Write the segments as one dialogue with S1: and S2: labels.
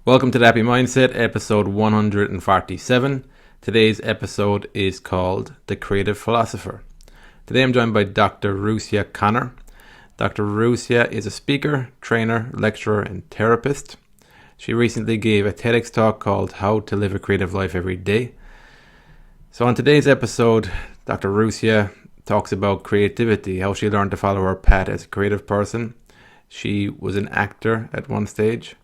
S1: Welcome to the Happy Mindset, episode 147. Today's episode is called The Creative Philosopher. Today I'm joined by Dr. Russya Connor. Dr. Russya is a speaker, trainer, lecturer, and therapist. She recently gave a Tedx Talk called How to Live a Creative Life Every Day. So on today's episode, Dr. Russya talks about creativity, how she learned to follow her path as a creative person. She was an actor at one stage.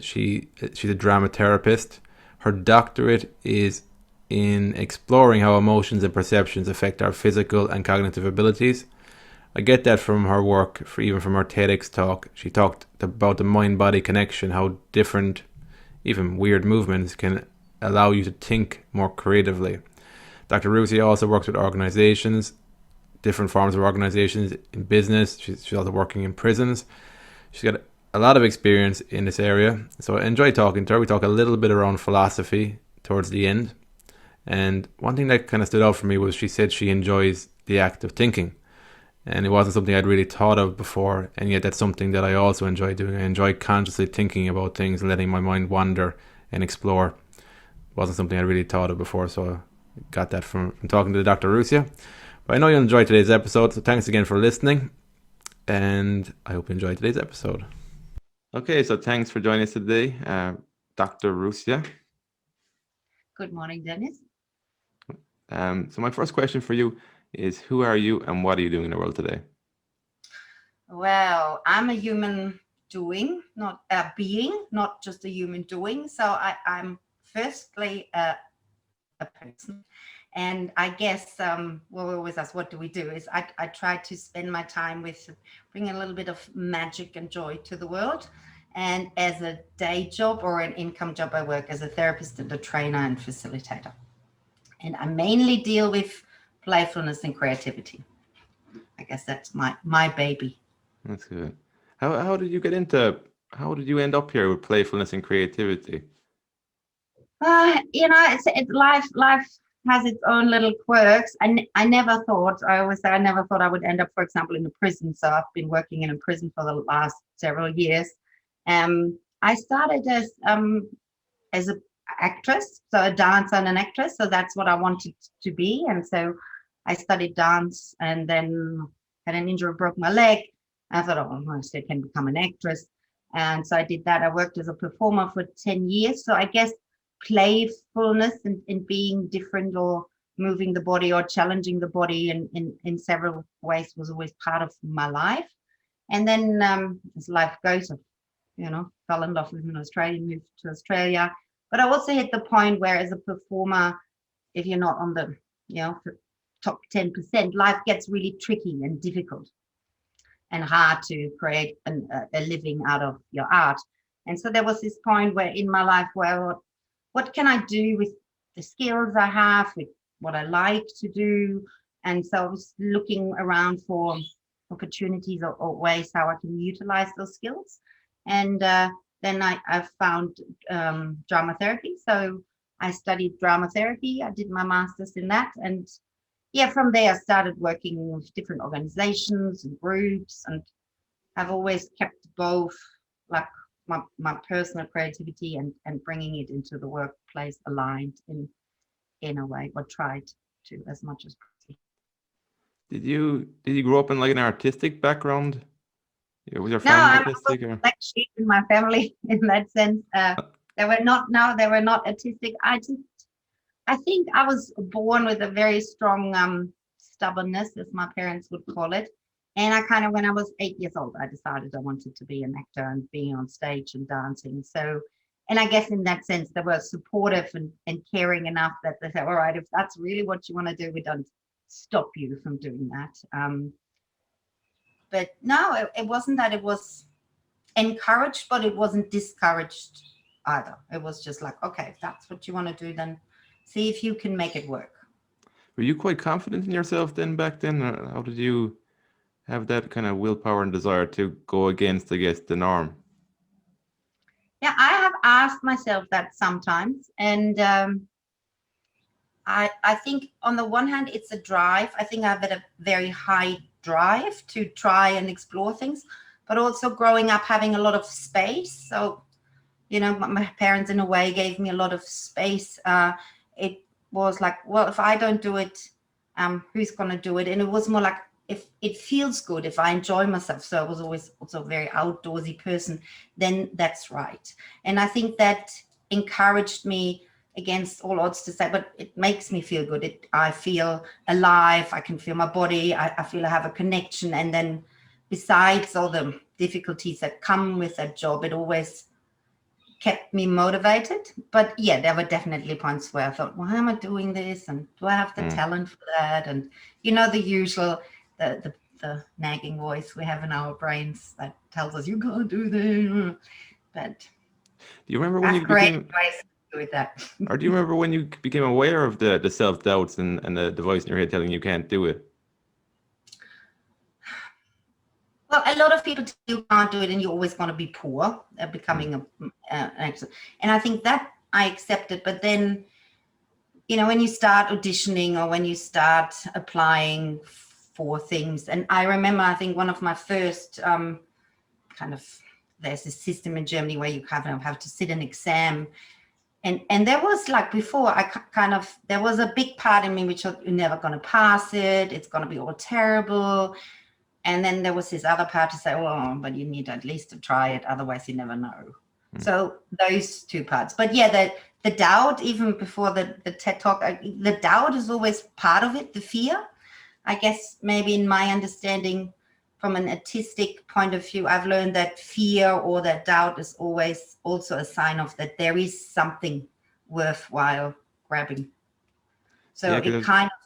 S1: She's a drama therapist. Her doctorate is in exploring how emotions and perceptions affect our physical and cognitive abilities. I get that from her work, even from her TEDx talk. She talked about the mind-body connection, how different, even weird movements can allow you to think more creatively. Dr. Russya also works with organizations, different forms of organizations in business. She's also working in prisons. She's got a lot of experience in this area, so I enjoy talking to her. We talk a little bit around philosophy towards the end, and one thing that kind of stood out for me was she said she enjoys the act of thinking, and it wasn't something I'd really thought of before, and yet that's something that I also enjoy doing. I enjoy consciously thinking about things and letting my mind wander and explore. It wasn't something I really thought of before, so I got that from talking to Dr. Russya. But I know you'll enjoy today's episode, so thanks again for listening, and I hope you enjoy today's episode. Okay, so thanks for joining us today, Dr. Russya.
S2: Good morning, Dennis.
S1: So my first question for you is, who are you and what are you doing in the world today?
S2: Well, I'm a human doing, not a being, not just a human doing. So I'm firstly a person. And I guess we always ask, what do we do? Is I try to spend my time with bringing a little bit of magic and joy to the world. And as a day job or an income job, I work as a therapist and a trainer and facilitator. And I mainly deal with playfulness and creativity. I guess that's my baby.
S1: That's good. How did you how did you end up here with playfulness and creativity?
S2: Life has its own little quirks. I never thought, I always say, I never thought I would end up, for example, in a prison. So I've been working in a prison for the last several years. I started as an actress, so a dancer and an actress. So that's what I wanted to be. And so I studied dance and then had an injury, broke my leg. I thought, oh, I still can become an actress. And so I did that. I worked as a performer for 10 years. So I guess playfulness and being different or moving the body or challenging the body in several ways was always part of my life. And then as life goes, fell in love with an Australian, moved to Australia. But I also hit the point where as a performer, if you're not on the top 10%, life gets really tricky and difficult and hard to create a living out of your art. And so there was this point where in my life where what can I do with the skills I have, with what I like to do? And so I was looking around for opportunities or ways how I can utilize those skills. And then I found drama therapy. So I studied drama therapy. I did my master's in that. And from there, I started working with different organizations and groups. And I've always kept both, like my personal creativity and bringing it into the workplace aligned in a way, or tried to as much as possible.
S1: Did you grow up in like an artistic background? Was your
S2: No,
S1: family
S2: I'm
S1: artistic? Or?
S2: black sheep in my family in that sense. They were not artistic. I think I was born with a very strong stubbornness, as my parents would call it. And I kind of, when I was 8 years old, I decided I wanted to be an actor and being on stage and dancing. So, and I guess in that sense, they were supportive and caring enough that they said, all right, if that's really what you want to do, we don't stop you from doing that. But no, it wasn't that it was encouraged, but it wasn't discouraged either. It was just like, okay, if that's what you want to do, then see if you can make it work.
S1: Were you quite confident in yourself then back then? Or how did you have that kind of willpower and desire to go against, I guess, the norm?
S2: Yeah, I have asked myself that sometimes. And I think on the one hand, it's a drive. I think I have a very high drive to try and explore things, but also growing up having a lot of space. So My parents in a way gave me a lot of space. It was like, well, if I don't do it, who's going to do it? And it was more like, if it feels good, if I enjoy myself. So I was always also a very outdoorsy person, then that's right. And I think that encouraged me against all odds to say, but it makes me feel good. I feel alive. I can feel my body. I feel I have a connection. And then besides all the difficulties that come with that job, it always kept me motivated. But yeah, there were definitely points where I thought, why am I doing this? And do I have the talent for that? And the usual, the nagging voice we have in our brains that tells us you can't do this. But
S1: Do you remember
S2: I
S1: when
S2: have
S1: you
S2: great
S1: became,
S2: ways to do with that.
S1: or do you remember when you became aware of the self-doubts and the voice in your head telling you can't do it?
S2: Well, a lot of people tell you can't do it and you're always going to be poor, becoming an actor. And I think that I accepted. But then, when you start auditioning or when you start applying for things, and I remember, I think one of my first there's a system in Germany where you have to sit an exam. And there was like before, there was a big part in me which was, you're never going to pass it. It's going to be all terrible. And then there was this other part to say, well, but you need at least to try it. Otherwise you never know. So those two parts. But yeah, the doubt, even before the TED Talk, the doubt is always part of it, the fear. I guess maybe in my understanding from an artistic point of view, I've learned that fear or that doubt is always also a sign of that there is something worthwhile grabbing. So
S1: Yeah,
S2: it kind of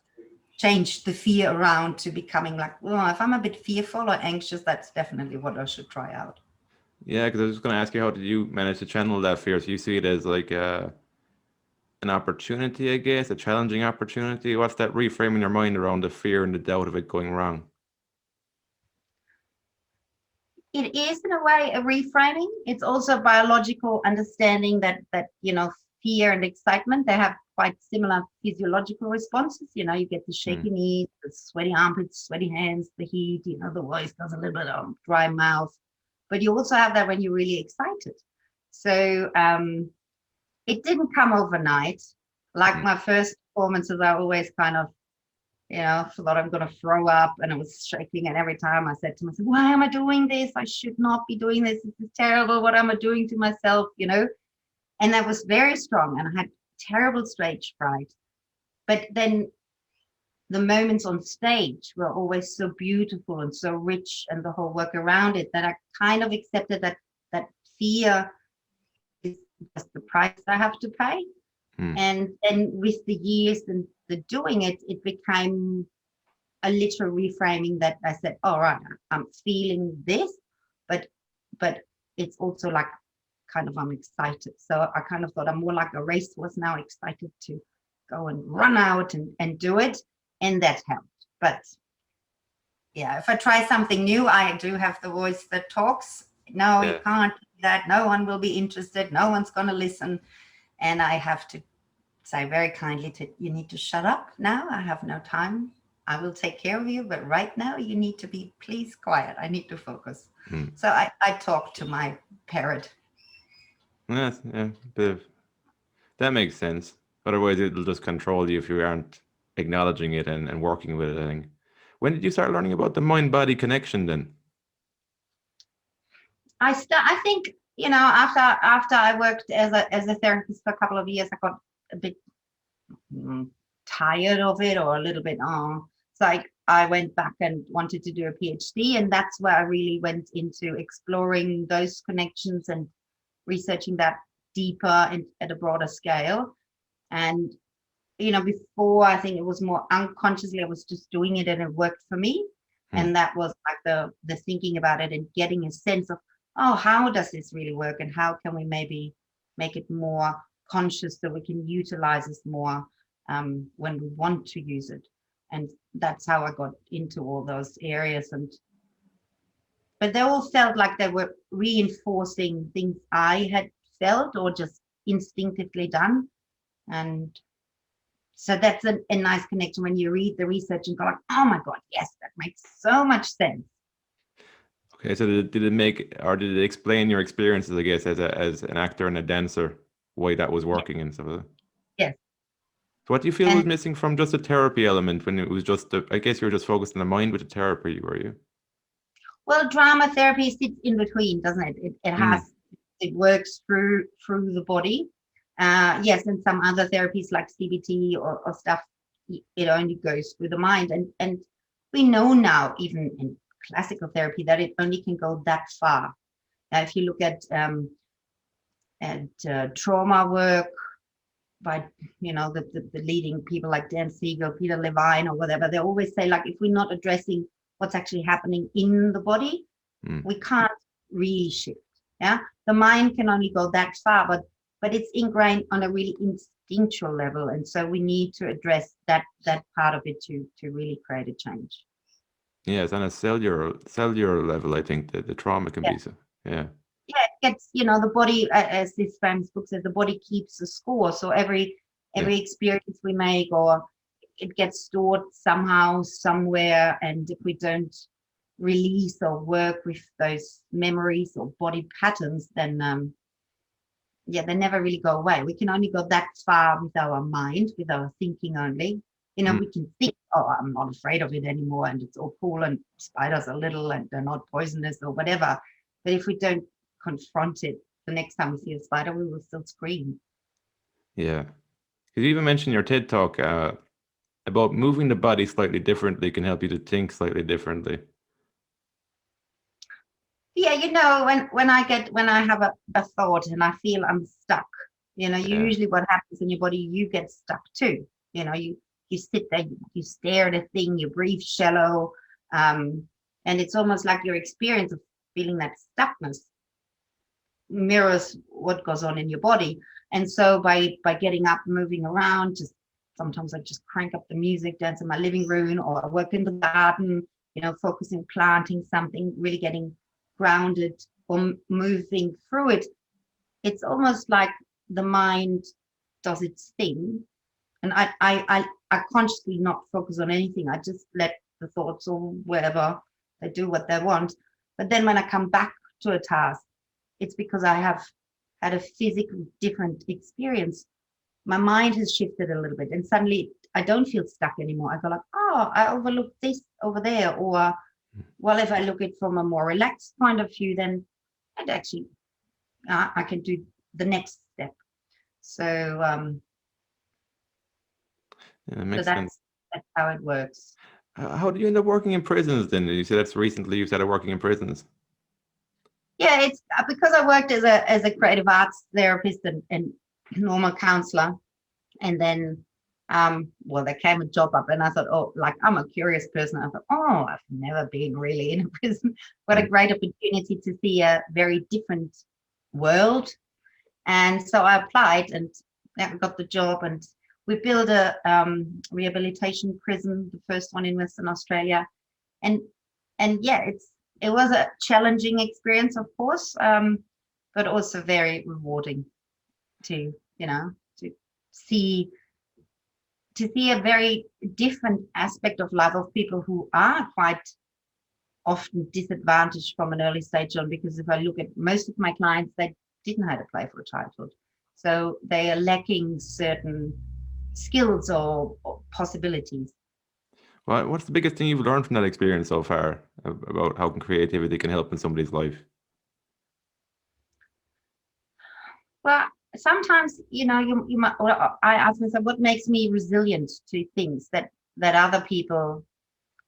S2: changed the fear around to becoming like, well, if I'm a bit fearful or anxious, that's definitely what I should try out.
S1: yeah, because I was just going to ask you, how did you manage to channel that fear? So you see it as like an opportunity, I guess, a challenging opportunity. What's that reframing your mind around the fear and the doubt of it going wrong?
S2: It is in a way a reframing. It's also biological understanding that fear and excitement, they have quite similar physiological responses. You get the shaky knees, the sweaty armpits, sweaty hands, the heat, the voice does a little bit of dry mouth. But you also have that when you're really excited. So it didn't come overnight. Like my first performances, I always kind of thought I'm going to throw up, and I was shaking. And every time I said to myself, why am I doing this? I should not be doing this. This is terrible. What am I doing to myself? And that was very strong. And I had terrible stage fright. But then the moments on stage were always so beautiful and so rich, and the whole work around it, that I kind of accepted that fear is just the price I have to pay. And then with the years and the doing it, it became a literal reframing that I said, all right, I'm feeling this, but it's also like kind of I'm excited. So I kind of thought I'm more like a racehorse now, excited to go and run out and do it. And that helped. But yeah, if I try something new, I do have the voice that talks. No, you can't do that. No one will be interested. No one's going to listen. And I have to say very kindly you need to shut up now. I have no time. I will take care of you, but right now you need to be, please, quiet. I need to focus. So I talk to my parrot.
S1: Yes, yeah, that makes sense. Otherwise, it'll just control you if you aren't acknowledging it and working with it, I think. When did you start learning about the mind-body connection then?
S2: I think, after I worked as a therapist for a couple of years, I got a bit tired of it, or a little bit so I went back and wanted to do a PhD, and that's where I really went into exploring those connections and researching that deeper and at a broader scale. And before, I think it was more unconsciously, I was just doing it and it worked for me. And that was like the thinking about it and getting a sense of, oh, how does this really work, and how can we maybe make it more conscious so we can utilize this more when we want to use it. And that's how I got into all those areas. But they all felt like they were reinforcing things I had felt or just instinctively done. And so that's a nice connection when you read the research and go like, oh my God, yes, that makes so much sense.
S1: Okay, so did it make, or did it explain your experiences, I guess, as an actor and a dancer, why that was
S2: Yes,
S1: working and stuff like that?
S2: yes.
S1: So what do you feel was
S2: And
S1: missing from just the therapy element when it was just, I guess you were just focused on the mind with the therapy, were you?
S2: well, drama therapy sits in between, doesn't it?
S1: Mm,
S2: It works through the body. Yes, and some other therapies like CBT or stuff, it only goes through the mind. And we know now, even in classical therapy, that it only can go that far. Now, if you look at trauma work by the leading people like Dan Siegel, Peter Levine, or whatever, they always say, like, if we're not addressing what's actually happening in the body,
S1: mm.
S2: we can't really shift. Yeah, the mind can only go that far, but it's ingrained on a really instinctual level, and so we need to address that part of it to really create a change.
S1: Yeah, it's on a cellular level, I think that the trauma can
S2: Yeah,
S1: be so. Yeah,
S2: yeah, it gets, the body, as this famous book says, the body keeps a score. So
S1: yeah,
S2: every experience we make, or it gets stored somehow, somewhere, and if we don't release or work with those memories or body patterns, then yeah, they never really go away. We can only go that far with our mind, with our thinking only.
S1: mm,
S2: We can think, oh, I'm not afraid of it anymore, and it's all cool, and spiders are little, and they're not poisonous or whatever. But if we don't confront it, the next time we see a spider, we will still scream.
S1: yeah. You even mentioned your TED talk about moving the body slightly differently can help you to think slightly differently.
S2: Yeah, when I have a thought and I feel I'm stuck,
S1: Yeah,
S2: usually what happens in your body, you get stuck too. You sit there, you stare at a thing, you breathe shallow, um, and it's almost like your experience of feeling that stuckness mirrors what goes on in your body. And so by getting up, moving around, just sometimes I just crank up the music, dance in my living room, or I work in the garden, focusing, planting something, really getting grounded or moving through it. It's almost like the mind does its thing, and I consciously not focus on anything. I just let the thoughts or wherever they do what they want. But then when I come back to a task, it's because I have had a physically different experience. My mind has shifted a little bit, and suddenly I don't feel stuck anymore. I go like, oh, I overlooked this over there, or well, if I look at it from a more relaxed point of view, then it actually I can do the next step. So
S1: yeah, that
S2: so
S1: makes sense.
S2: that's how it works.
S1: How did you end up working in prisons then? You said that's recently you started working in prisons.
S2: Yeah, it's because I worked as a creative arts therapist and normal counselor, and then well, there came a job up, and I thought, oh, like, I'm a curious person. I thought, oh, I've never been really in a prison. What a
S1: Mm,
S2: great opportunity to see a very different world. And so I applied, and I got the job, and we built a rehabilitation prison, the first one in Western Australia. And yeah, it was a challenging experience, of course, but also very rewarding to to see a very different aspect of life of people who are quite often disadvantaged from an early stage on. Because if I look at most of my clients, they didn't have a playful childhood, so they are lacking certain skills or possibilities.
S1: what's the biggest thing you've learned from that experience so far about how creativity can help in somebody's life?
S2: Well, sometimes, you might. Well, I ask myself, what makes me resilient to things that other people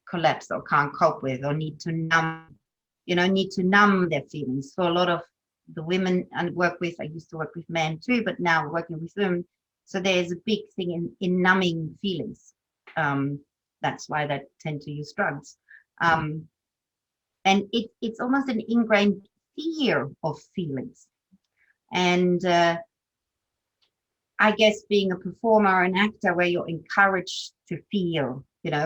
S2: collapse or can't cope with, or need to numb their feelings. For a lot of the women I work with, I used to work with men too, but now working with women. So there's a big thing in numbing feelings. Um, that's why they tend to use drugs.
S1: Mm,
S2: Um, and it's almost an ingrained fear of feelings. And I guess being a performer, an actor, where you're encouraged to feel,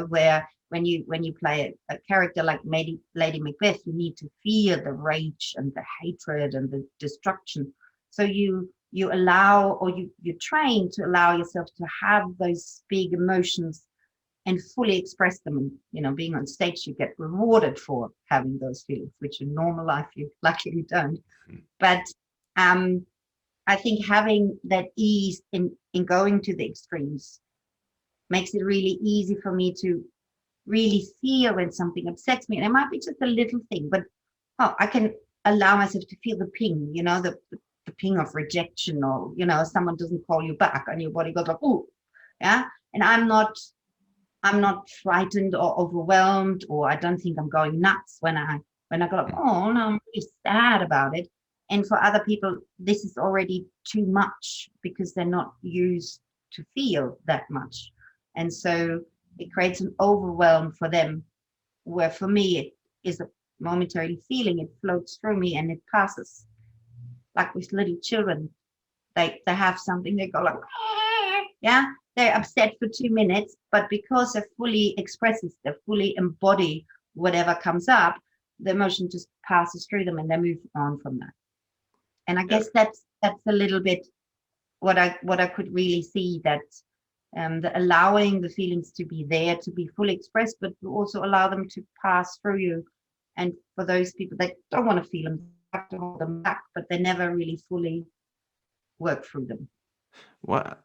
S2: where when you play a character like Lady Macbeth, you need to feel the rage and the hatred and the destruction. So you allow, or you train to allow yourself to have those big emotions and fully express them. And, you know, being on stage, you get rewarded for having those feelings, which in normal life you luckily don't. But I think having that ease in going to the extremes makes it really easy for me to really feel when something upsets me. And it might be just a little thing, but I can allow myself to feel the ping, you know, the ping of rejection, or, you know, someone doesn't call you back and your body goes like, oh, yeah. And I'm not frightened or overwhelmed, or I don't think I'm going nuts when I go like, oh no, I'm really sad about it. And for other people, this is already too much because they're not used to feel that much. And so it creates an overwhelm for them, where for me it is a momentary feeling, it floats through me and it passes. Like with little children, they have something, they go like, yeah, they're upset for 2 minutes, but because they're fully expresses, they fully embody whatever comes up, the emotion just passes through them and they move on from that. And I guess that's a little bit what I could really see, that the allowing the feelings to be there, to be fully expressed, but to also allow them to pass through you. And for those people that don't want to feel them, have to hold them back, but they never really fully work through them.
S1: What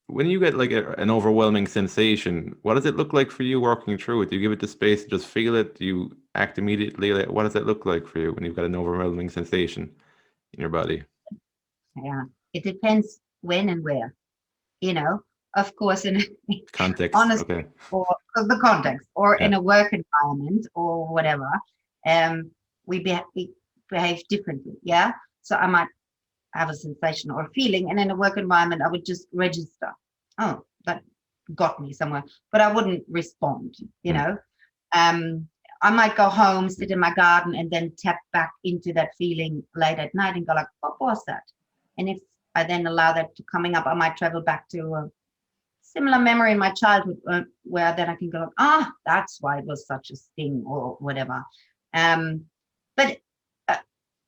S1: when you get like an overwhelming sensation, what does it look like for you working through it? Do you give it the space to just feel it? Do you act immediately? Like, what does it look like for you when you've got an overwhelming sensation in your body?
S2: Yeah, it depends when and where, you know. Of course, in
S1: Context.
S2: honestly,
S1: Okay.
S2: or the context, or
S1: Yeah.
S2: in a work environment or whatever, we behave differently. Yeah, so I might have a sensation or a feeling, and in a work environment, I would just register. Oh, that got me somewhere, but I wouldn't respond. You
S1: Mm.
S2: know, I might go home, sit in my garden, and then tap back into that feeling late at night and go like, what was that? And if I then allow that to coming up, I might travel back to a similar memory in my childhood, where then I can go, that's why it was such a sting or whatever. But uh,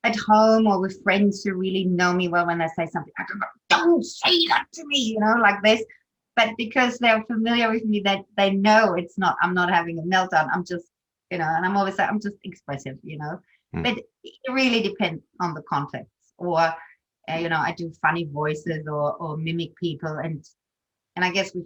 S2: at home or with friends who really know me well, when they say something, I can go, don't say that to me, you know, like this. But because they're familiar with me, that they know I'm not having a meltdown. I'm just, you know, and I'm always like, I'm just expressive, you know.
S1: Mm.
S2: But it really depends on the context. Or, you know, I do funny voices or mimic people, and I guess with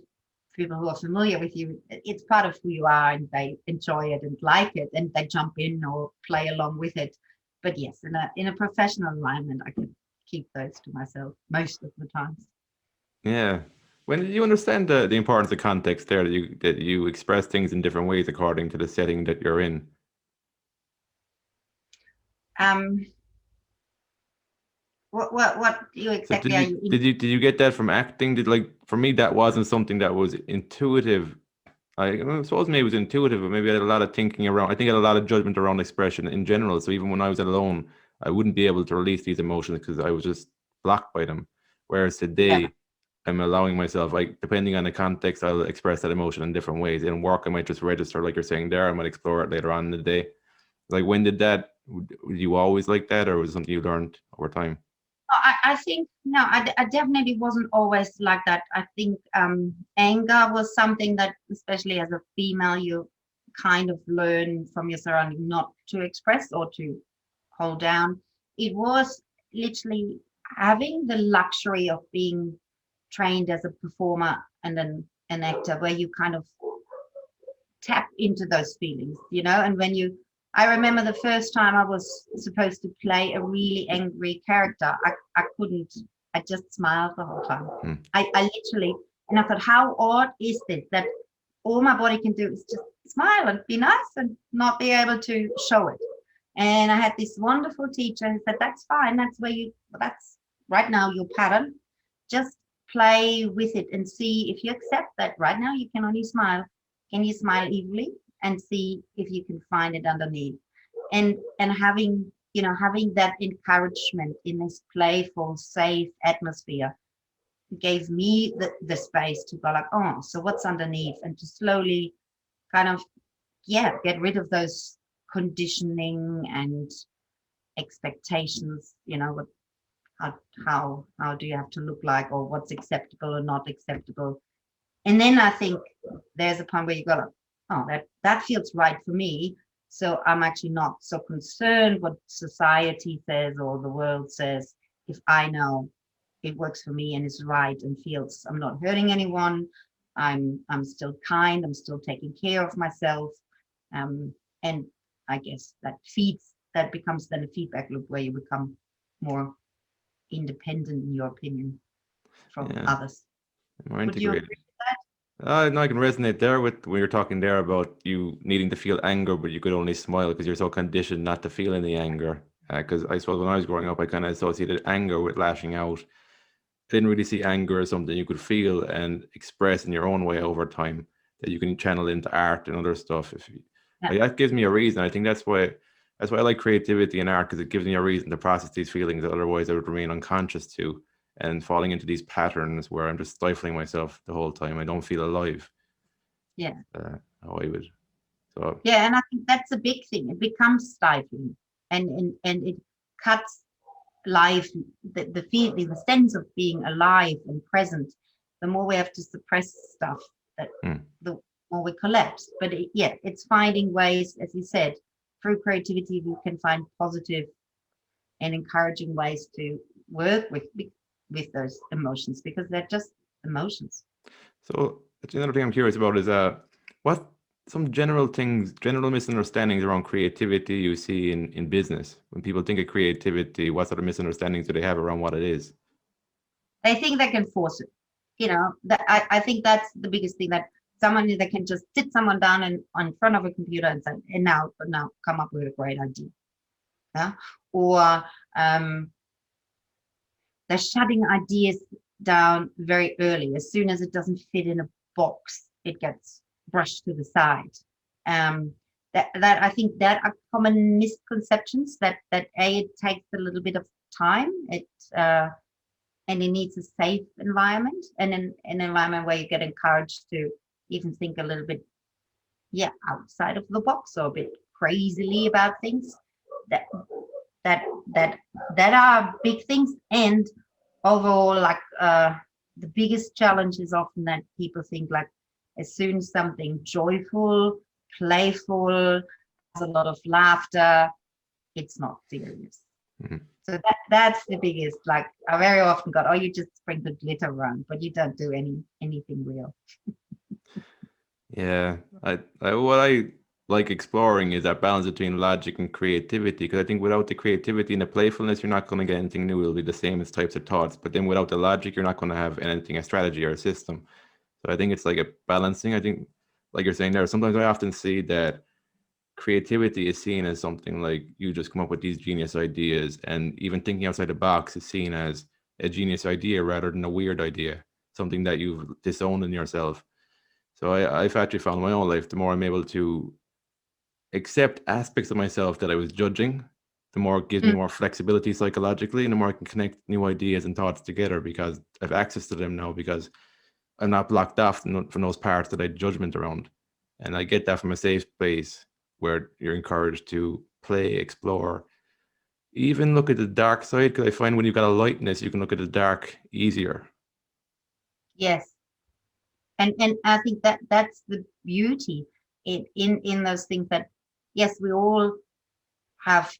S2: people who are familiar with you, it's part of who you are, and they enjoy it and like it, and they jump in or play along with it. But yes, in a professional environment, I can keep those to myself most of the times.
S1: Yeah. When did you understand the importance of context there, that you express things in different ways according to the setting that you're in?
S2: Um, what you
S1: So
S2: exactly are you in?
S1: did you get that from acting? Did, like, for me that wasn't something that was intuitive. I suppose maybe it was intuitive, but maybe I had a lot of thinking around. I think I had a lot of judgment around expression in general. So even when I was alone, I wouldn't be able to release these emotions because I was just blocked by them. Whereas
S2: Yeah.
S1: today, I'm allowing myself, like, depending on the context, I'll express that emotion in different ways. In work, I might just register, like you're saying there. I might explore it later on in the day. Like, when did that? Were you always like that, or was it something you learned over time?
S2: I think no, I definitely wasn't always like that. I think anger was something that, especially as a female, you kind of learn from your surrounding not to express or to hold down. It was literally having the luxury of being trained as a performer and an actor, where you kind of tap into those feelings, you know. And I remember the first time I was supposed to play a really angry character, I couldn't, I just smiled the whole time.
S1: Hmm.
S2: I literally, and I thought, how odd is this that all my body can do is just smile and be nice and not be able to show it. And I had this wonderful teacher who said, that's fine, that's right now your pattern. Just play with it and see if you accept that right now you can only smile. Can you smile evenly and see if you can find it underneath? And having, you know, having that encouragement in this playful, safe atmosphere gave me the space to go like, oh, so what's underneath? And to slowly kind of, yeah, get rid of those conditioning and expectations, you know, what how do you have to look like, or what's acceptable or not acceptable. And then I think there's a point where you go, like, oh, that feels right for me. So I'm actually not so concerned what society says or the world says. If I know it works for me and is right and feels I'm not hurting anyone, I'm still kind, I'm still taking care of myself. And I guess that becomes then a feedback loop where you become more independent in your opinion from
S1: Yeah,
S2: others.
S1: more
S2: Would you
S1: integrated.
S2: agree with that?
S1: No, I can resonate there with when you're talking there about you needing to feel anger, but you could only smile because you're so conditioned not to feel any anger. Because I suppose when I was growing up, I kind of associated anger with lashing out. Didn't really see anger as something you could feel and express in your own way over time that you can channel into art and other stuff. If you,
S2: Yeah.
S1: like, that gives me a reason. I think that's why I like creativity and art because it gives me a reason to process these feelings that otherwise I would remain unconscious to and falling into these patterns where I'm just stifling myself the whole time. I don't feel alive.
S2: Yeah.
S1: How I would. So
S2: Yeah, and I think that's a big thing. It becomes stifling, and it cuts life, the feeling, the sense of being alive and present. The more we have to suppress stuff, that
S1: mm.
S2: the more we collapse. But yeah, it's finding ways, as you said, through creativity, we can find positive and encouraging ways to work with those emotions because they're just emotions.
S1: So another thing I'm curious about is what some general things, general misunderstandings around creativity you see in business. When people think of creativity, what sort of misunderstandings do they have around what it is?
S2: They think they can force it. That I think that's the biggest thing, that someone that can just sit someone down and on front of a computer and say, and now come up with a great idea. Yeah. Or they're shutting ideas down very early. As soon as it doesn't fit in a box, it gets brushed to the side. Um, that I think that are common misconceptions, that it takes a little bit of time. And it needs a safe environment, and an environment where you get encouraged to even think a little bit, yeah, outside of the box or a bit crazily about things. That that that that are big things. And overall, like the biggest challenge is often that people think, like, as soon as something joyful, playful, has a lot of laughter, it's not serious.
S1: Mhm.
S2: So that's the biggest. Like, I very often got, oh, you just sprinkle glitter around, but you don't do anything real.
S1: Yeah, what I like exploring is that balance between logic and creativity. Because I think without the creativity and the playfulness, you're not going to get anything new. It'll be the same as types of thoughts. But then without the logic, you're not going to have anything, a strategy or a system. So I think it's like a balancing. I think, like you're saying there, sometimes I often see that creativity is seen as something like you just come up with these genius ideas, and even thinking outside the box is seen as a genius idea rather than a weird idea, something that you've disowned in yourself. So I've actually found in my own life, the more I'm able to accept aspects of myself that I was judging, the more it gives me
S2: Mm.
S1: more flexibility psychologically, and the more I can connect new ideas and thoughts together because I've access to them now, because I'm not blocked off from those parts that I judgment around. And I get that from a safe space where you're encouraged to play, explore, even look at the dark side. Because I find when you've got a lightness, you can look at the dark easier.
S2: Yes, and I think that's the beauty in those things, that yes, we all have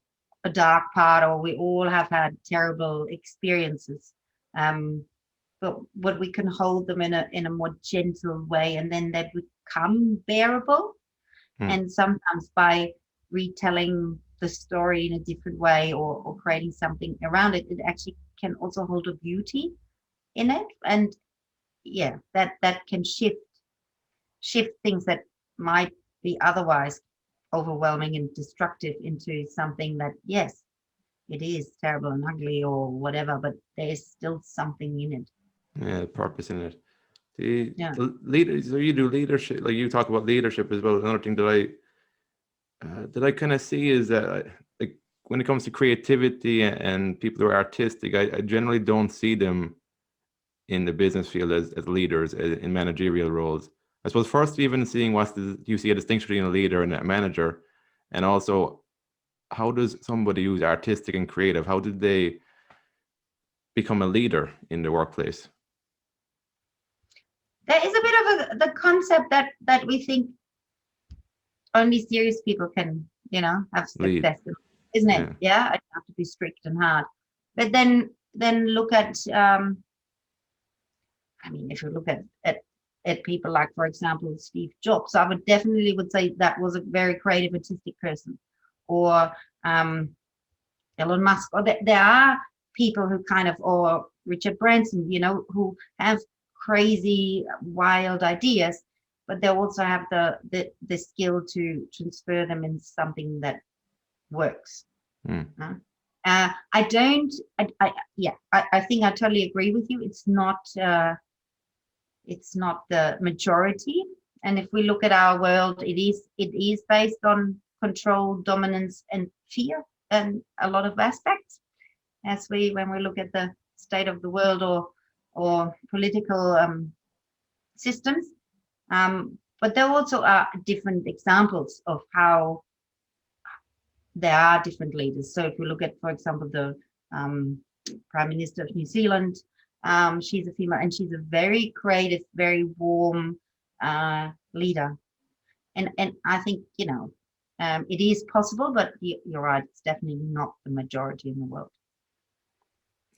S2: a dark part, or we all have had terrible experiences. Um, but we can hold them in a more gentle way, and then they become bearable.
S1: Hmm.
S2: And sometimes by retelling the story in a different way, or creating something around it, it actually can also hold a beauty in it. And yeah, that can shift things that might be otherwise overwhelming and destructive into something that, yes, it is terrible and ugly or whatever, but there is still something in it.
S1: Yeah, purpose in it.
S2: Yeah.
S1: The leader, so you do leadership, like you talk about leadership as well. Another thing that I kind of see is that like when it comes to creativity and people who are artistic, I generally don't see them in the business field as leaders in managerial roles. I suppose first even seeing you see a distinction between a leader and a manager, and also how does somebody who's artistic and creative, how did they become a leader in the workplace?
S2: there is a bit of the concept that we think only serious people can, have
S1: Lead.
S2: success, isn't it?
S1: Yeah.
S2: Yeah, I have to be strict and hard. But then look at, I mean, if you look at people like, for example, Steve Jobs, I would say that was a very creative, artistic person, or um, Elon Musk, or there are people who kind of, or Richard Branson, who have crazy, wild ideas, but they also have the skill to transfer them into something that works.
S1: Mm.
S2: I don't, yeah, I think I totally agree with you. It's not the majority. And if we look at our world, it is based on control, dominance, and fear, and a lot of aspects. When we look at the state of the world, or political systems, but there also are different examples of how there are different leaders. So if we look at, for example, the um, Prime Minister of New Zealand, she's a female, and she's a very creative, very warm leader. And I think, it is possible, but you're right, it's definitely not the majority in the world.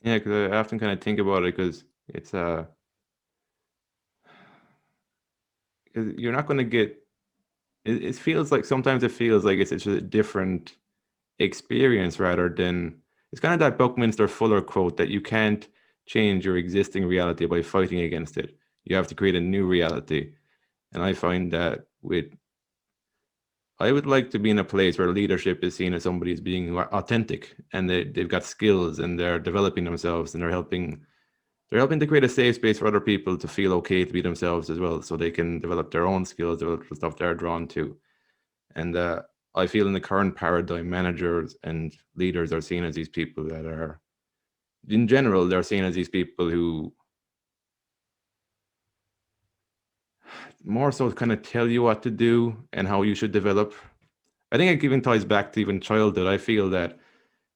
S1: Yeah, because I often kind of think about it because it's because you're not going to get. It feels like sometimes it feels like it's just a different experience rather than it's kind of that Buckminster Fuller quote that you can't change your existing reality by fighting against it. You have to create a new reality. And I find that I would like to be in a place where leadership is seen as somebody as being authentic and they've got skills and they're developing themselves and they're helping to create a safe space for other people to feel okay to be themselves as well, so they can develop their own skills, develop the stuff they're drawn to. And I feel in the current paradigm, managers and leaders are seen as these people that are, in general, they're seen as these people who more so kind of tell you what to do and how you should develop. I think it even ties back to even childhood. I feel that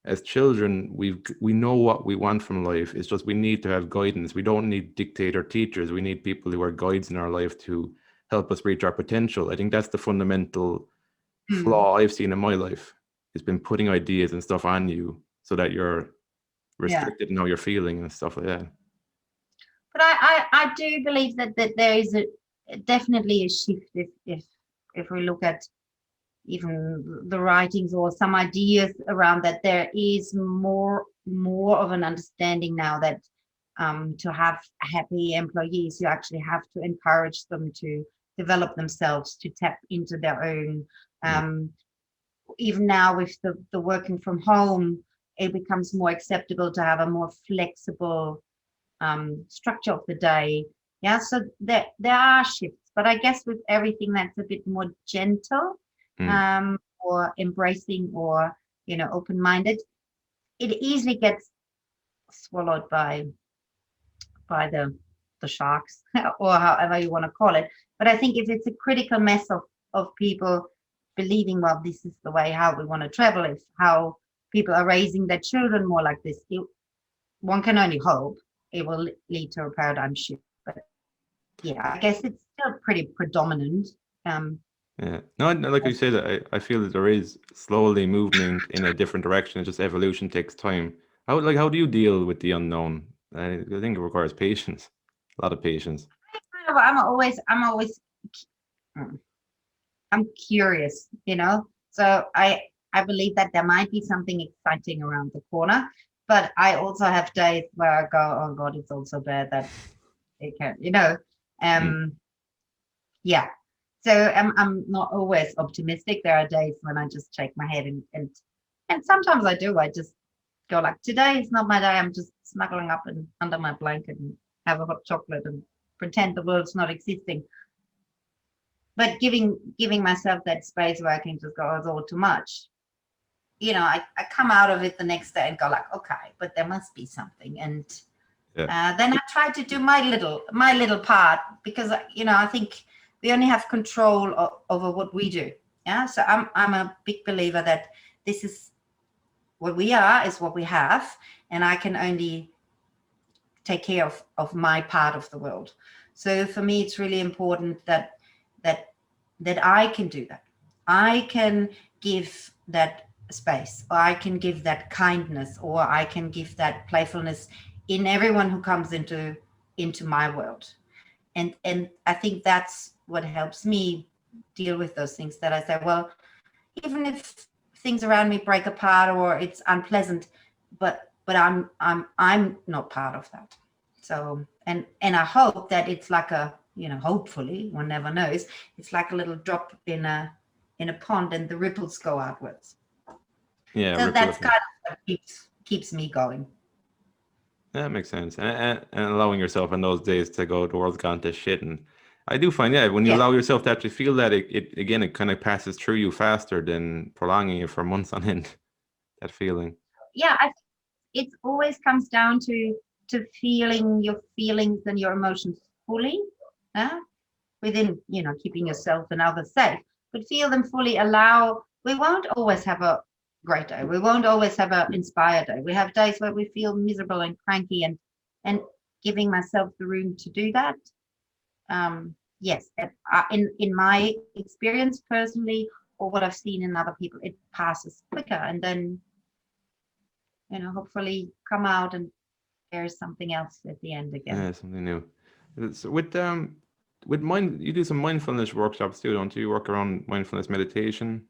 S1: as children, we know what we want from life. It's just we need to have guidance. We don't need dictator teachers. We need people who are guides in our life to help us reach our potential. I think that's the fundamental
S2: Mm,
S1: flaw I've seen in my life. It's been putting ideas and stuff on you so that you're
S2: yeah.
S1: restricted in how you're feeling and stuff like that.
S2: But I do believe that there is definitely a shift if we look at even the writings or some ideas around that. There is more of an understanding now that to have happy employees, you actually have to encourage them to develop themselves, to tap into their own.
S1: Mm.
S2: um, Even now with the working from home, it becomes more acceptable to have a more flexible structure of the day. Yeah, so there are shifts, but I guess with everything that's a bit more gentle,
S1: Mm.
S2: or embracing, or open-minded, it easily gets swallowed by the sharks, or however you want to call it. But I think if it's a critical mass of people believing, well, this is the way how we want to travel, if how people are raising their children more like this, one can only hope it will lead to a paradigm shift. But yeah, I guess it's still pretty predominant. Um,
S1: Yeah. No, like you said, I feel that there is slowly movement in a different direction. It's just evolution takes time. How do you deal with the unknown? I think it requires patience, a lot of patience.
S2: I'm always mm, I'm curious. So I believe that there might be something exciting around the corner, but I also have days where I go, oh God, it's also bad that it can.
S1: Mm.
S2: Um, yeah. So I'm not always optimistic. There are days when I just shake my head, and sometimes I do. I just go like, today is not my day. I'm just snuggling up and under my blanket and have a hot chocolate and pretend the world's not existing. But giving myself that space where I can just go, oh, it's all too much. I come out of it the next day and go like, okay, but there must be something. And
S1: Yeah.
S2: then I try to do my little part, because I think we only have control over what we do. Yeah, so I'm a big believer that this is what we are, is what we have, and I can only take care of my part of the world. So for me, it's really important that I can do that. I can give that space, or I can give that kindness, or I can give that playfulness in everyone who comes into my world. And I think that's what helps me deal with those things, that I say, well, even if things around me break apart or it's unpleasant, but I'm not part of that. So and I hope that it's like a, hopefully, one never knows, it's like a little drop in a pond and the ripples go outwards.
S1: Yeah,
S2: So
S1: ripple
S2: that's kind
S1: effect.
S2: of what keeps me going.
S1: That makes sense. And allowing yourself in those days to go, the world's gone to shit. And I do find, yeah, when you
S2: Yeah.
S1: allow yourself to actually feel that, it kind of passes through you faster than prolonging it for months on end, that feeling.
S2: Yeah, it always comes down to feeling your feelings and your emotions fully, uh, within, keeping yourself and others safe, but feel them fully. Allow. We won't always have a great day. We won't always have an inspired day. We have days where we feel miserable and cranky, and giving myself the room to do that. Yes, in my experience personally, or what I've seen in other people, it passes quicker, and then hopefully come out and there's something else at the end again.
S1: Yeah, something new. So with mind, you do some mindfulness workshops too, don't you? You work around mindfulness meditation.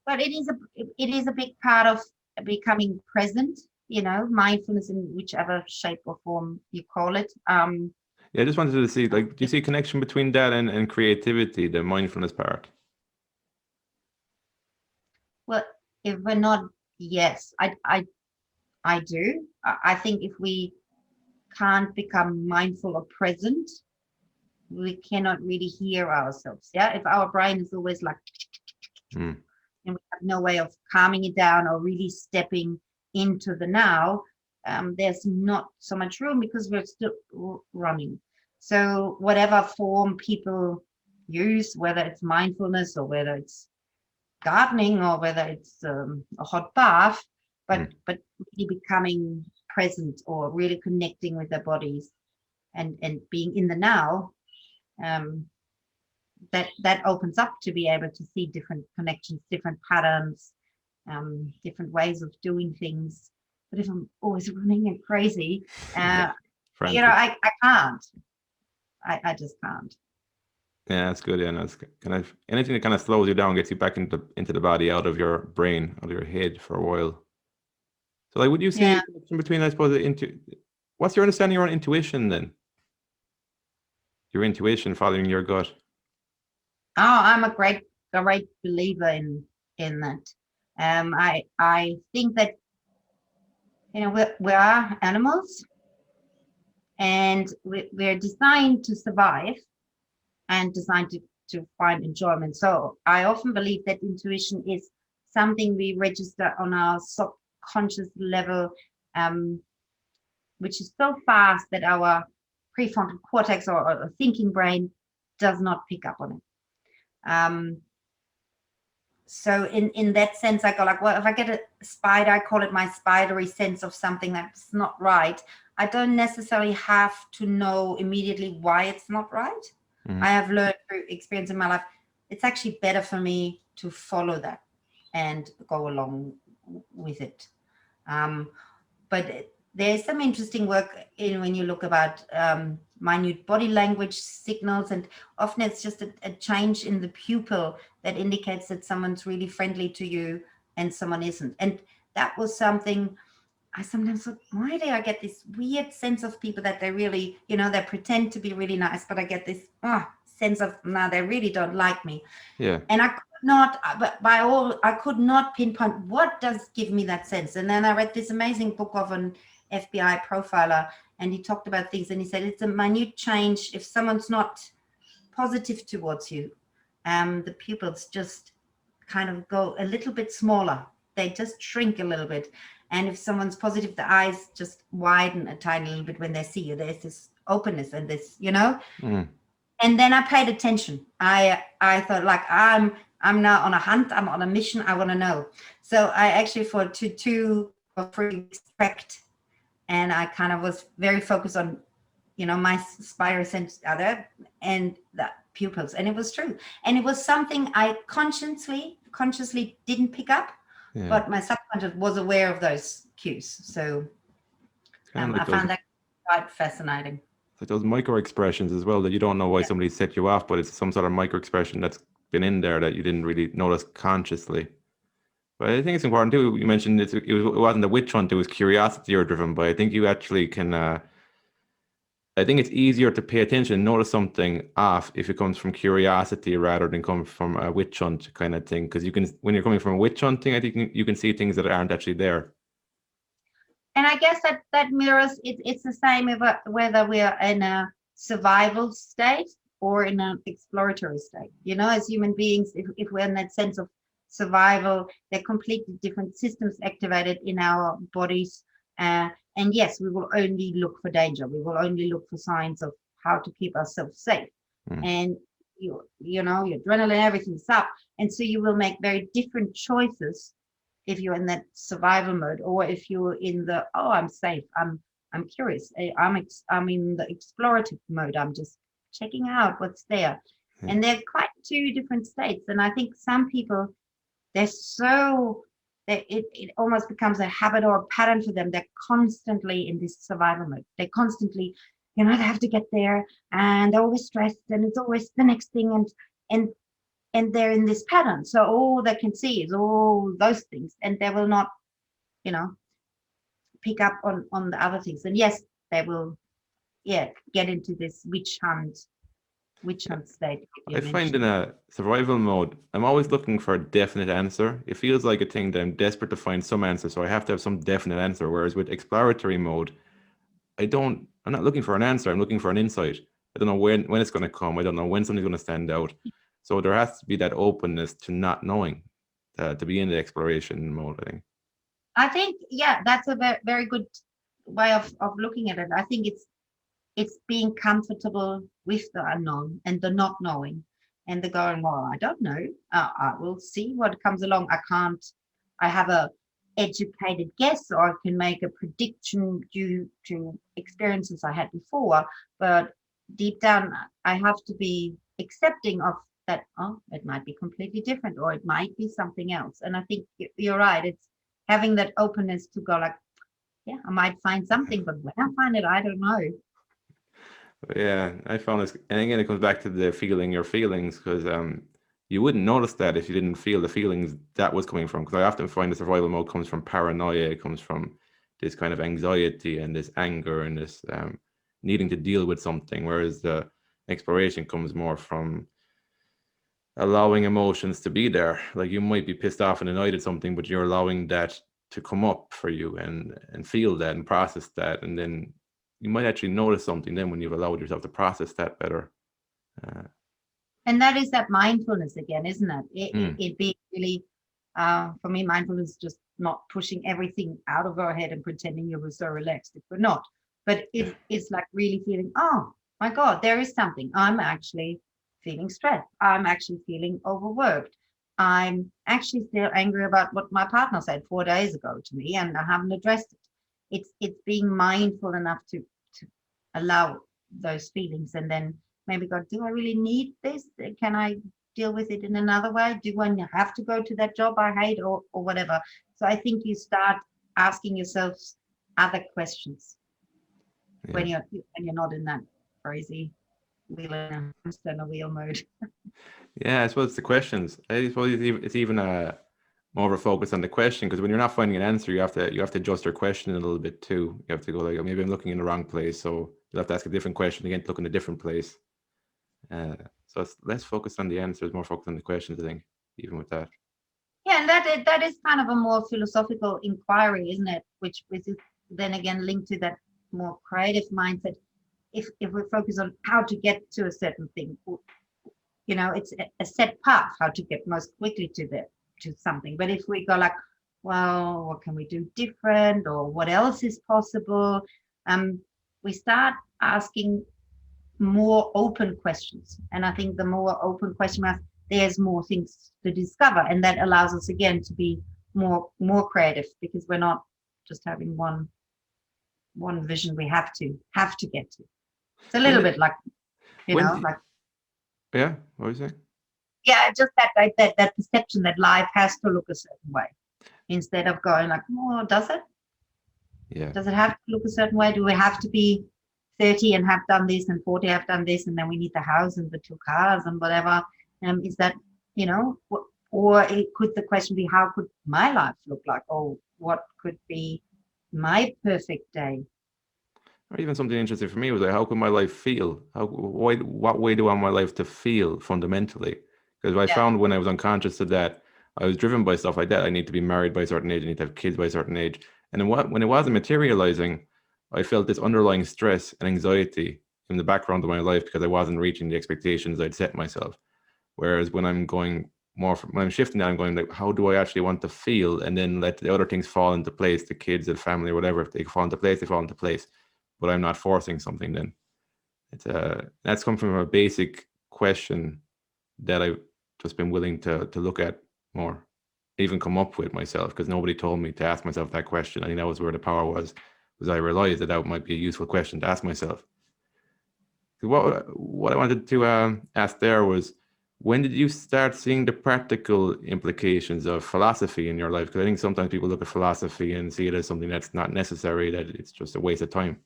S2: But it is a big part of becoming present, mindfulness in whichever shape or form you call it.
S1: Yeah, I just wanted to see, like, do you see a connection between that and creativity, the mindfulness part?
S2: Well, if we're not, yes, I do. I think if we can't become mindful or present, we cannot really hear ourselves. Yeah, if our brain is always like,
S1: Mm.
S2: and we have no way of calming it down or really stepping into the now, there's not so much room because we're still running. So whatever form people use, whether it's mindfulness or whether it's gardening or whether it's a hot bath, but
S1: Mm.
S2: really becoming present or really connecting with their bodies and being in the now, um, that opens up to be able to see different connections, different patterns, different ways of doing things. But if I'm always running and crazy,
S1: Yeah,
S2: uh,
S1: frantic.
S2: I can't. I just can't.
S1: Yeah, that's good. Yeah, and that's kind of anything that kind of slows you down, gets you back into the body, out of your brain, out of your head for a while. So, like, would you see a
S2: Yeah.
S1: connection between, I suppose, what's your understanding around intuition then? Your intuition, following your gut.
S2: Oh, I'm a great believer in that. I think that we are animals, and we're designed to survive and designed to find enjoyment. So I often believe that intuition is something we register on our subconscious level, um, which is so fast that our prefrontal cortex or thinking brain does not pick up on it. So in that sense, I go like, well, if I get a spider, I call it my spidery sense of something that's not right. I don't necessarily have to know immediately why it's not right.
S1: Mhm.
S2: I have learned through experience in my life, it's actually better for me to follow that and go along with it. But there's some interesting work in when you look about minute body language signals, and often it's just a change in the pupil that indicates that someone's really friendly to you and someone isn't. And that was something I sometimes thought, why do I get this weird sense of people that they really, they pretend to be really nice, but I get this sense of, no, they really don't like me.
S1: Yeah.
S2: And I could not, but I could not pinpoint what does give me that sense. And then I read this amazing book of an FBI profiler, and he talked about things, and he said it's a minute change. If someone's not positive towards you, the pupils just kind of go a little bit smaller. They just shrink a little bit. And if someone's positive, the eyes just widen a tiny little bit when they see you. There's this openness and this,
S1: Mm.
S2: And then I paid attention. I thought, like, I'm now on a hunt. I'm on a mission. I want to know. So I actually for 2 or 3 weeks tracked, and I kind of was very focused on my spirosense other and the pupils, and it was true, and it was something I consciously didn't pick up,
S1: Yeah.
S2: but my subconscious was aware of those cues. So
S1: It's kind of like
S2: I
S1: those
S2: found that quite fascinating.
S1: It's like those micro expressions as well that you don't know why
S2: Yeah.
S1: somebody set you off, but it's some sort of micro expression that's been in there that you didn't really notice consciously. But I think it's important too. You mentioned it wasn't a witch hunt; it was curiosity you're driven by. I think you actually can. I think it's easier to pay attention and notice something off if it comes from curiosity rather than come from a witch hunt kind of thing. Because you can, when you're coming from witch hunting, I think you can see things that aren't actually there.
S2: And I guess that mirrors it's the same whether we're in a survival state or in an exploratory state. As human beings, if we're in that sense of survival, there are completely different systems activated in our bodies. And yes, we will only look for danger. We will only look for signs of how to keep ourselves safe.
S1: Mm.
S2: And your adrenaline, everything's up. And so you will make very different choices if you're in that survival mode, or if you're in the I'm safe, I'm curious, I'm in the explorative mode, I'm just checking out what's there.
S1: Yeah.
S2: And they're quite two different states. And I think some people, they're so that it almost becomes a habit or a pattern for them. They're constantly in this survival mode. They constantly, they have to get there, and they're always stressed, and it's always the next thing, and and they're in this pattern. So all they can see is all those things, and they will not, pick up on the other things. And yes, they will, get into this witch hunt state.
S1: I find in a survival mode, I'm always looking for a definite answer. It feels like a thing that I'm desperate to find some answer, so I have to have some definite answer. Whereas with exploratory mode, I'm not looking for an answer. I'm looking for an insight. I don't know when it's going to come. I don't know when something's going to stand out. So there has to be that openness to not knowing, to be in the exploration mode, I think.
S2: I think, that's a very, very good way of looking at it. I think it's being comfortable with the unknown and the not knowing, and the going, well, I don't know. I will see what comes along. I have a educated guess, or I can make a prediction due to experiences I had before. But deep down, I have to be accepting of that. Oh, it might be completely different, or it might be something else. And I think you're right. It's having that openness to go like, yeah, I might find something, but when I find it, I don't know.
S1: Yeah, I found this, and again, it comes back to the feeling your feelings, because you wouldn't notice that if you didn't feel the feelings that was coming from. Because I often find the survival mode comes from paranoia, it comes from this kind of anxiety and this anger and this needing to deal with something, whereas the exploration comes more from allowing emotions to be there. Like you might be pissed off and annoyed at something, but you're allowing that to come up for you and feel that and process that, and then you might actually notice something then when you've allowed yourself to process that better. Uh,
S2: And that is that mindfulness again, isn't it?
S1: mm,
S2: It being really, for me, mindfulness is just not pushing everything out of our head and pretending you were so relaxed if we're not. But
S1: yeah,
S2: it's like really feeling, oh my God, there is something. I'm actually feeling stressed. I'm actually feeling overworked. I'm actually still angry about what my partner said 4 days ago to me, and I haven't addressed it. It's being mindful enough to allow those feelings, and then maybe go, do I really need this? Can I deal with it in another way? Do I have to go to that job I hate, or whatever? So I think you start asking yourself other questions
S1: yeah.
S2: when you're not in that crazy wheel in a hamster in a wheel mode.
S1: Yeah, I suppose it's the questions. I suppose it's even a more of a focus on the question, because when you're not finding an answer, you have to adjust your question a little bit too. You have to go like, oh, maybe I'm looking in the wrong place, so you'll have to ask a different question again to look in a different place. So it's less focused on the answers, more focused on the questions, I think, even with that.
S2: Yeah, and that is kind of a more philosophical inquiry, isn't it? Which is then again linked to that more creative mindset. If we focus on how to get to a certain thing, it's a set path how to get most quickly to something. But if we go like, well, what can we do different, or what else is possible, we start asking more open questions. And I think the more open question we ask, there's more things to discover, and that allows us again to be more creative, because we're not just having one vision we have to get to. It's a
S1: When
S2: little
S1: did
S2: bit like,
S1: when did,
S2: like,
S1: yeah, what was you saying?
S2: yeah, just that, like that perception that life has to look a certain way instead of going like, oh, does it?
S1: Yeah.
S2: Does it have to look a certain way? Do we have to be 30 and have done this and 40 have done this and then we need the house and the 2 cars and whatever? Is that, or could the question be, how could my life look like? Or what could be my perfect day?
S1: Or even something interesting for me was like, how could my life feel? What way do I want my life to feel fundamentally? Because I
S2: Yeah,
S1: found when I was unconscious of that, I was driven by stuff like that. I need to be married by a certain age. I need to have kids by a certain age. And then when it wasn't materializing, I felt this underlying stress and anxiety in the background of my life because I wasn't reaching the expectations I'd set myself. Whereas when I'm going when I'm shifting that, I'm going like, how do I actually want to feel? And then let the other things fall into place, the kids, the family, whatever. If they fall into place, they fall into place. But I'm not forcing something then. That's come from a basic question that I've just been willing to look at more, even come up with myself, because nobody told me to ask myself that question. I think that was where the power was I realized that might be a useful question to ask myself. What I wanted to ask there was, when did you start seeing the practical implications of philosophy in your life? Because I think sometimes people look at philosophy and see it as something that's not necessary, that it's just a waste of time.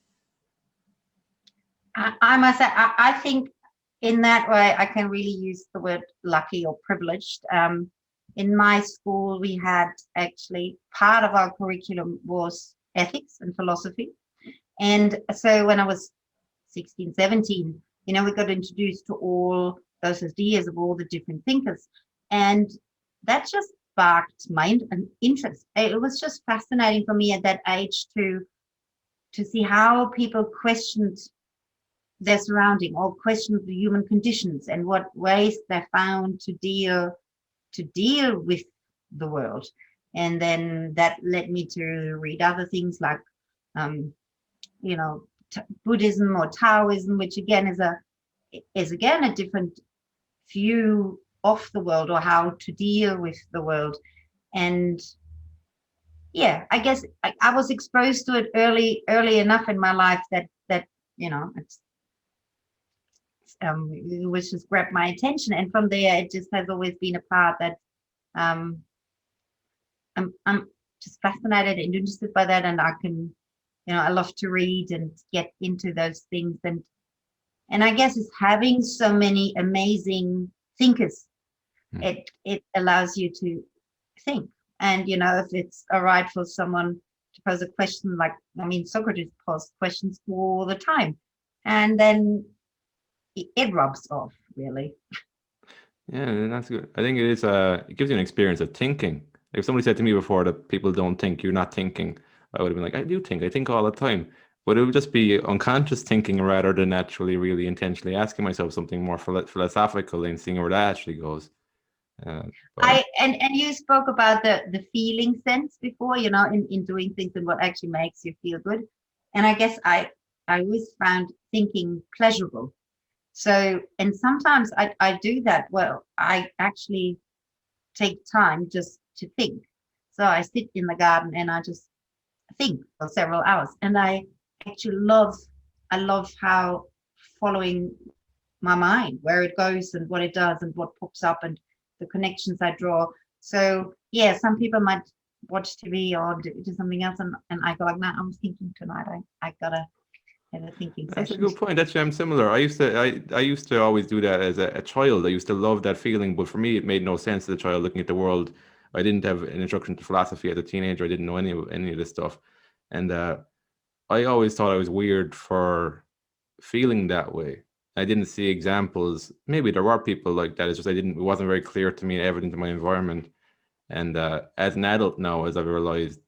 S2: I must say, I think in that way, I can really use the word lucky or privileged. In my school, we had actually part of our curriculum was ethics and philosophy. And so when I was 16, 17, we got introduced to all those ideas of all the different thinkers. And that just sparked my interest. It was just fascinating for me at that age to see how people questioned their surrounding or questioned the human conditions and what ways they found to deal with the world. And then that led me to read other things like um, you know Buddhism or Taoism, which again is again a different view of the world or how to deal with the world. And yeah, I guess I was exposed to it early enough in my life that it's which just grabbed my attention, and from there it just has always been a part that um I'm just fascinated and interested by that, and I can I love to read and get into those things. And I guess it's having so many amazing thinkers,
S1: Hmm.
S2: it allows you to think. And if it's all right for someone to pose a question, like, I mean, Socrates posed questions all the time, and then it rubs off, really.
S1: Yeah, that's good. I think it gives you an experience of thinking. If somebody said to me before that people don't think, you're not thinking, I would have been like, I do think, I think all the time. But it would just be unconscious thinking rather than actually really intentionally asking myself something more philosophical and seeing where that actually goes. Uh, but
S2: And you spoke about the feeling sense before, in doing things and what actually makes you feel good. And I guess I always found thinking pleasurable. So, and sometimes I do that. Well, I actually take time just to think. So I sit in the garden and I just think for several hours. And I actually I love how following my mind, where it goes and what it does and what pops up and the connections I draw. So yeah, some people might watch TV or do something else, and I go like, no, I'm thinking tonight. I gotta have a thinking
S1: that's a
S2: session.
S1: good point. Actually, I'm similar. I used to always do that as a child. I used to love that feeling, but for me, it made no sense as a child looking at the world. I didn't have an introduction to philosophy as a teenager. I didn't know any of this stuff, and I always thought I was weird for feeling that way. I didn't see examples. Maybe there were people like that. It's just it wasn't very clear to me and evident in my environment. And as an adult now, as I've realized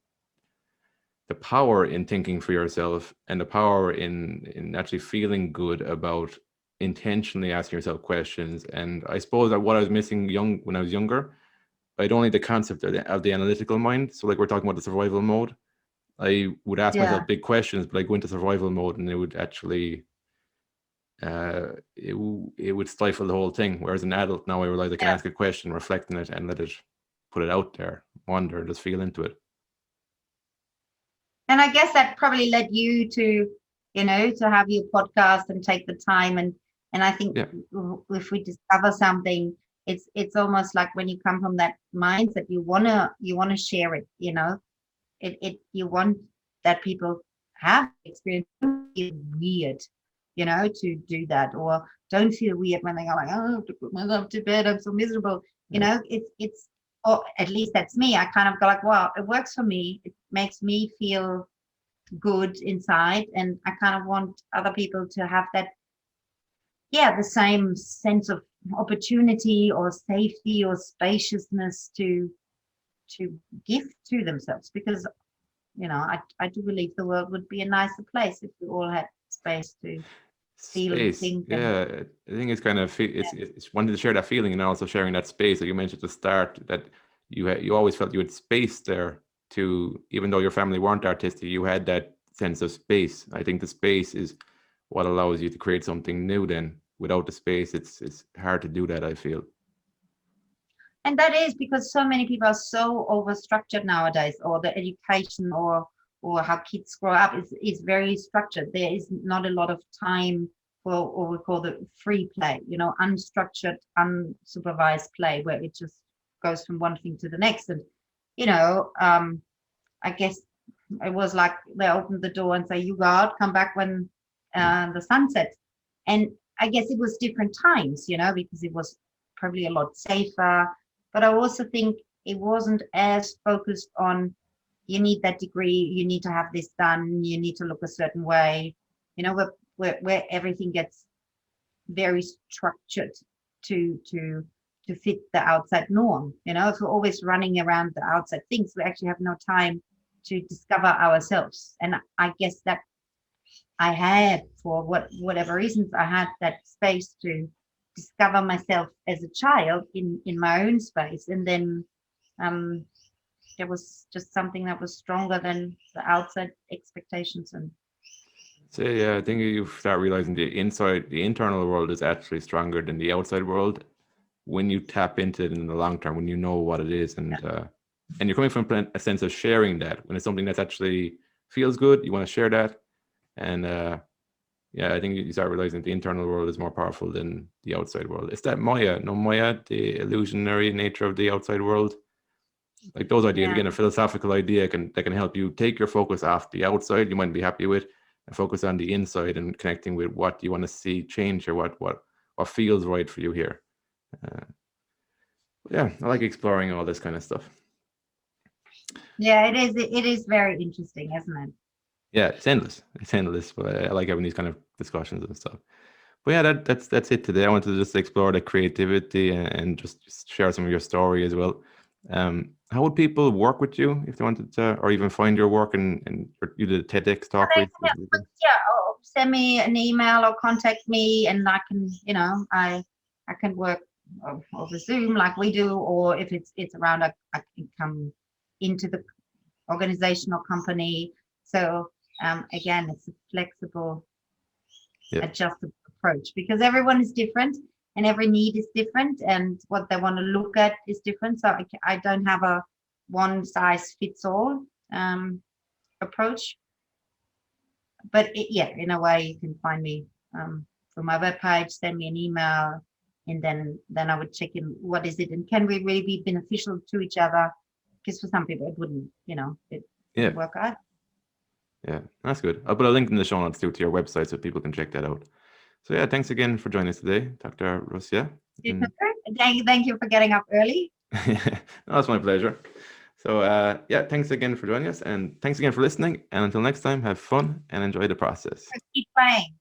S1: the power in thinking for yourself and the power in actually feeling good about intentionally asking yourself questions. And I suppose that what I was missing when I was younger, I'd only the concept of the analytical mind. So like we're talking about the survival mode. I would ask
S2: Yeah,
S1: myself big questions, but I go into survival mode and it would actually it would stifle the whole thing. Whereas an adult now, I realize I can
S2: yeah.
S1: ask a question, reflect on it, and put it out there, wonder, just feel into it.
S2: And I guess that probably led you to to have your podcast and take the time. And I think
S1: Yeah.
S2: if we discover something, it's almost like when you come from that mindset, you wanna share it. You want that people have experience. Don't feel weird, to do that, or don't feel weird when they go like, oh, I have to put myself to bed. I'm so miserable.
S1: Yeah.
S2: It's or at least that's me. I kind of go like, wow, it works for me. It makes me feel good inside, and I kind of want other people to have that, the same sense of opportunity or safety or spaciousness to give to themselves, because I do believe the world would be a nicer place if we all had space to feel and
S1: Space.
S2: think. And
S1: Yeah. I think it's kind of it's wanting to share that feeling and also sharing that space. Like you mentioned at the start that you always felt you had space there to, even though your family weren't artistic, you had that sense of space. I think the space is what allows you to create something new. Then without the space, it's hard to do that, I feel.
S2: that is because so many people are so overstructured nowadays, or the education, or how kids grow up is very structured. There is not a lot of time for what we call the free play, unstructured, unsupervised play, where it just goes from one thing to the next. And you know um I guess it was like they opened the door and say, you go out, come back when the sun sets. And I guess it was different times, because it was probably a lot safer. But I also think it wasn't as focused on, you need that degree, you need to have this done, you need to look a certain way, where everything gets very structured to fit the outside norm. If we're always running around the outside things, we actually have no time to discover ourselves. And I guess that I had, for whatever reasons, I had that space to discover myself as a child in my own space. And then um there was just something that was stronger than the outside expectations. And
S1: So yeah, I think you start realizing the internal world is actually stronger than the outside world when you tap into it in the long term, when you know what it is, and you're coming from a sense of sharing that. When it's something that actually feels good, you want to share that, and yeah, I think you start realizing the internal world is more powerful than the outside world. It's that Maya, no Maya, the illusionary nature of the outside world. Like those ideas,
S2: yeah,
S1: again, a philosophical idea that can help you take your focus off the outside you might be happy with and focus on the inside and connecting with what you want to see change, or what feels right for you here. Uh, yeah, I like exploring all this kind of stuff.
S2: yeah, it is very interesting, isn't it?
S1: Yeah, it's endless. It's endless, but I like having these kind of discussions and stuff. But yeah, that's it today. I wanted to just explore the creativity and just share some of your story as well. How would people work with you if they wanted to, or even find your work, and or you did a TEDx talk
S2: Yeah, or send me an email or contact me, and I can, I can work over Zoom like we do, or if it's around, I can come into the organization or company. So again, it's a flexible,
S1: Yeah,
S2: adjustable approach, because everyone is different and every need is different, and what they want to look at is different. So I don't have a one size fits all approach. But yeah, in a way, you can find me from my webpage, send me an email, and then I would check in what is it, and can we really be beneficial to each other? Because for some people, it wouldn't, it
S1: yeah,
S2: wouldn't work out.
S1: yeah. That's good. I'll put a link in the show notes too to your website so people can check that out. So yeah, thanks again for joining us today, Dr. Russya. And
S2: Thank you for getting up early.
S1: no, that's my pleasure. So yeah, thanks again for joining us, and thanks again for listening. And until next time, have fun and enjoy the process.
S2: Keep playing.